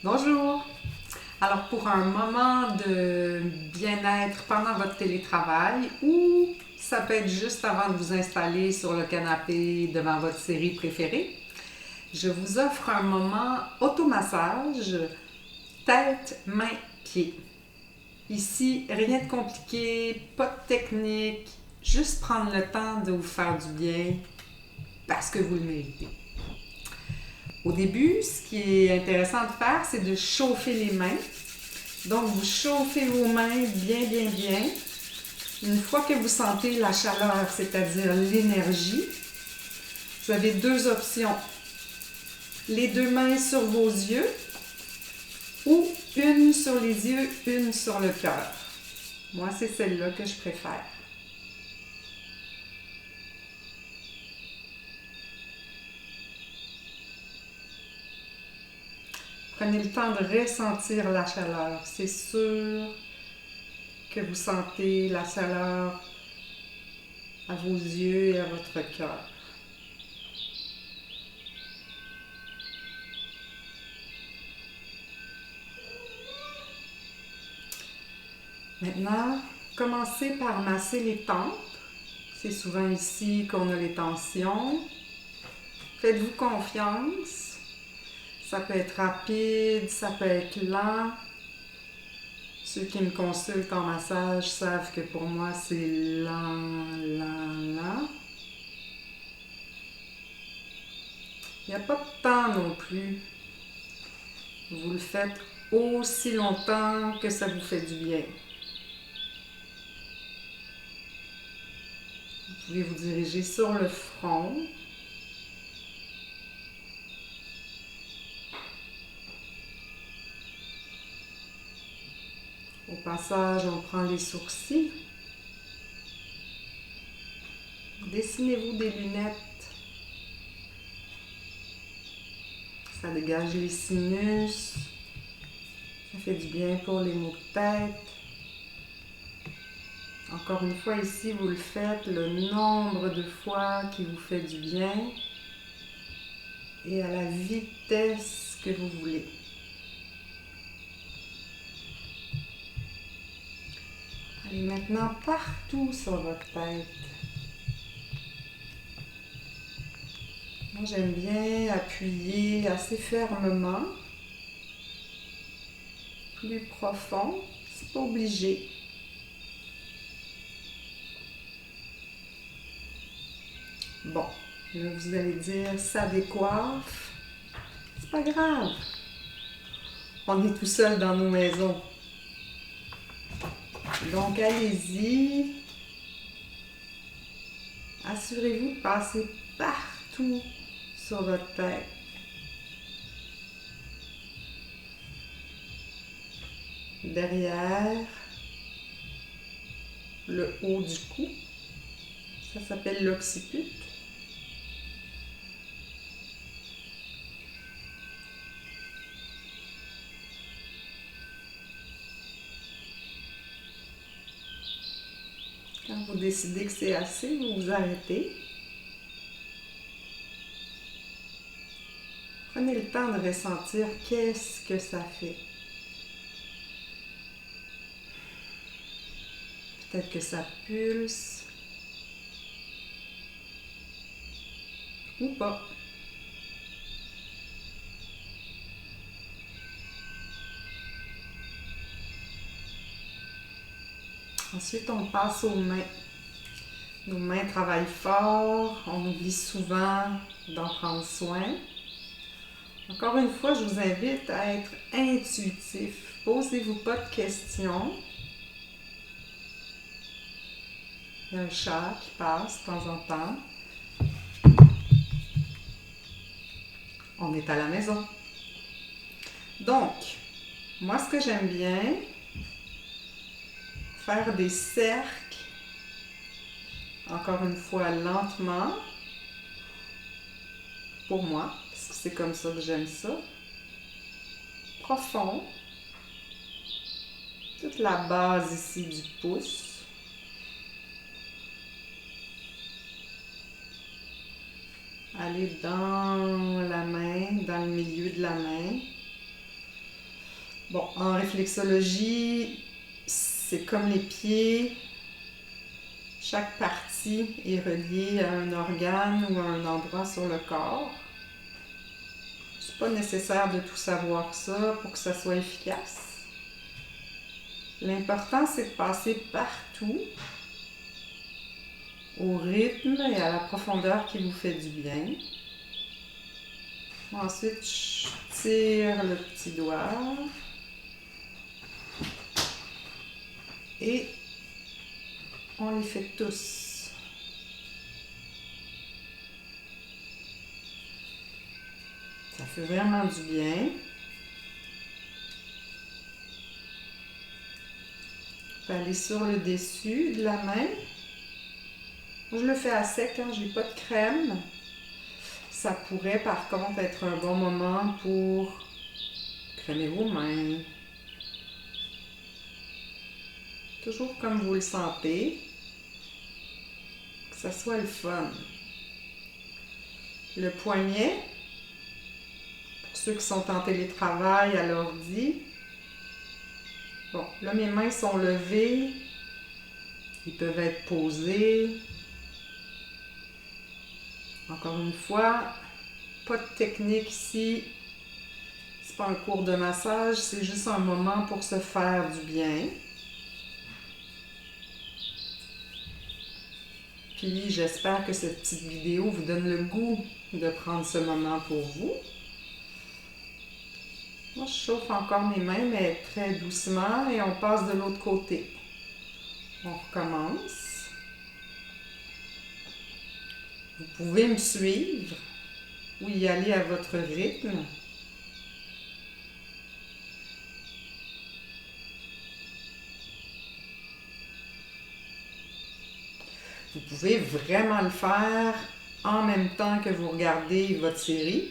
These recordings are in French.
Bonjour! Alors pour un moment de bien-être pendant votre télétravail ou ça peut être juste avant de vous installer sur le canapé devant votre série préférée, je vous offre un moment automassage tête, main, pied. Ici, rien de compliqué, pas de technique, juste prendre le temps de vous faire du bien parce que vous le méritez. Au début, ce qui est intéressant de faire, c'est de chauffer les mains. Donc, vous chauffez vos mains bien, bien, bien. Une fois que vous sentez la chaleur, c'est-à-dire l'énergie, vous avez deux options. Les deux mains sur vos yeux ou une sur les yeux, une sur le cœur. Moi, c'est celle-là que je préfère. Prenez le temps de ressentir la chaleur. C'est sûr que vous sentez la chaleur à vos yeux et à votre cœur. Maintenant, commencez par masser les tempes. C'est souvent ici qu'on a les tensions. Faites-vous confiance. Ça peut être rapide, ça peut être lent. Ceux qui me consultent en massage savent que pour moi, c'est lent, lent, lent. Il n'y a pas de temps non plus. Vous le faites aussi longtemps que ça vous fait du bien. Vous pouvez vous diriger sur le front. Au passage, on prend les sourcils. Dessinez-vous des lunettes. Ça dégage les sinus. Ça fait du bien pour les maux de tête. Encore une fois, ici, vous le faites le nombre de fois qui vous fait du bien et à la vitesse que vous voulez. Allez maintenant partout sur votre tête. Moi, j'aime bien appuyer assez fermement, plus profond, c'est pas obligé. Bon, là vous allez dire, ça décoiffe. C'est pas grave. On est tout seul dans nos maisons. Donc allez-y. Assurez-vous de passer partout sur votre tête. Derrière le haut du cou. Ça s'appelle l'occiput. Quand vous décidez que c'est assez, vous vous arrêtez. Prenez le temps de ressentir qu'est-ce que ça fait. Peut-être que ça pulse ou pas. Ensuite, on passe aux mains. Nos mains travaillent fort, on oublie souvent d'en prendre soin. Encore une fois, je vous invite à être intuitif. Posez-vous pas de questions. Il y a un chat qui passe de temps en temps. On est à la maison. Donc, moi, ce que j'aime bien, faire des cercles, encore une fois, lentement, pour moi, parce que c'est comme ça que j'aime ça. Profond. Toute la base ici du pouce. Allez dans la main, dans le milieu de la main. Bon, en réflexologie, c'est comme les pieds. Chaque partie est reliée à un organe ou à un endroit sur le corps. C'est pas nécessaire de tout savoir ça pour que ça soit efficace. L'important, c'est de passer partout au rythme et à la profondeur qui vous fait du bien. Ensuite, je tire le petit doigt et on les fait tous. Ça fait vraiment du bien. On peut aller sur le dessus de la main. Moi, je le fais à sec, hein, j'ai pas de crème. Ça pourrait par contre être un bon moment pour crémer vos mains. Toujours comme vous le sentez. Que ça soit le fun. Le poignet, pour ceux qui sont en télétravail à l'ordi. Bon, là mes mains sont levées. Ils peuvent être posés. Encore une fois, pas de technique ici. C'est pas un cours de massage, c'est juste un moment pour se faire du bien. Puis j'espère que cette petite vidéo vous donne le goût de prendre ce moment pour vous. Moi, je chauffe encore mes mains, mais très doucement, et on passe de l'autre côté. On recommence. Vous pouvez me suivre ou y aller à votre rythme. Vous pouvez vraiment le faire en même temps que vous regardez votre série.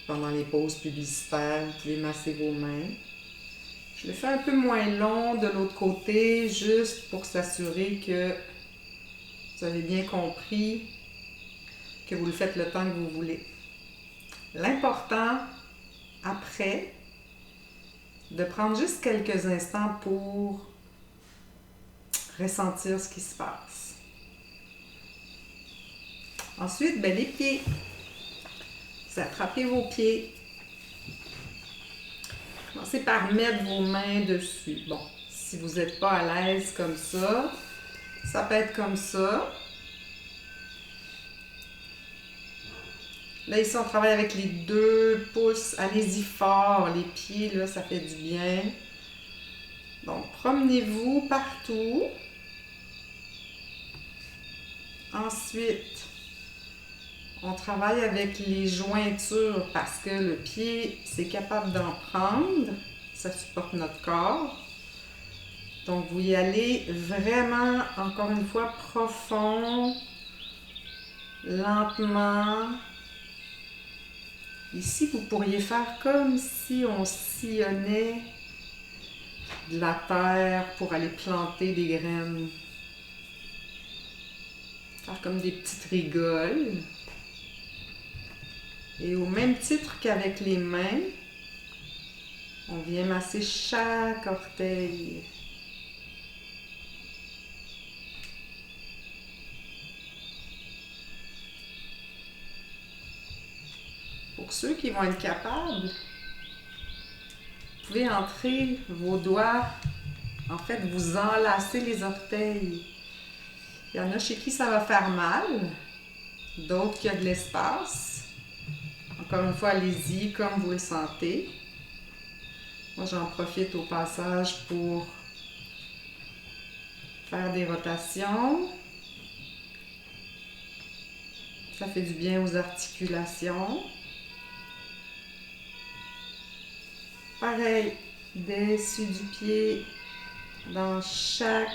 Pendant les pauses publicitaires, vous pouvez masser vos mains. Je le fais un peu moins long de l'autre côté, juste pour s'assurer que vous avez bien compris que vous le faites le temps que vous voulez. L'important, après, de prendre juste quelques instants pour ressentir ce qui se passe. Ensuite, les pieds. Vous attrapez vos pieds. Commencez par mettre vos mains dessus. Bon, si vous n'êtes pas à l'aise comme ça peut être comme ça. Là, ici, on travaille avec les 2 pouces. Allez-y fort. Les pieds, là, ça fait du bien. Donc, promenez-vous partout. Ensuite, on travaille avec les jointures parce que le pied, c'est capable d'en prendre. Ça supporte notre corps. Donc, vous y allez vraiment, encore une fois, profond, lentement. Ici, vous pourriez faire comme si on sillonnait de la terre pour aller planter des graines. Faire comme des petites rigoles. Et au même titre qu'avec les mains, on vient masser chaque orteil. Pour ceux qui vont être capables, vous pouvez entrer vos doigts, en fait, vous enlacer les orteils. Il y en a chez qui ça va faire mal, d'autres qui ont de l'espace. Encore une fois, allez-y comme vous le sentez. Moi, j'en profite au passage pour faire des rotations. Ça fait du bien aux articulations. Pareil, dessus du pied, dans chaque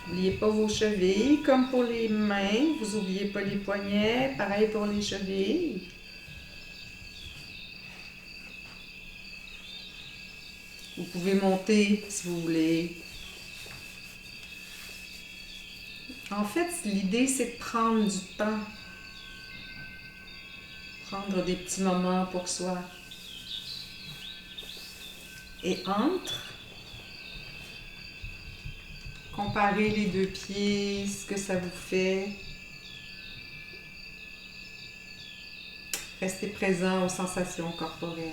N'oubliez pas vos chevilles, comme pour les mains, vous n'oubliez pas les poignets, pareil pour les chevilles. pouvez monter si vous voulez. En fait, l'idée, c'est de prendre du temps. Prendre des petits moments pour soi. Et entre, comparez les deux pieds, ce que ça vous fait. Restez présent aux sensations corporelles.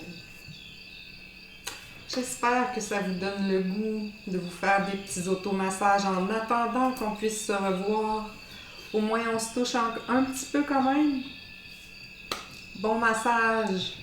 J'espère que ça vous donne le goût de vous faire des petits automassages en attendant qu'on puisse se revoir. Au moins, on se touche un petit peu quand même. Bon massage!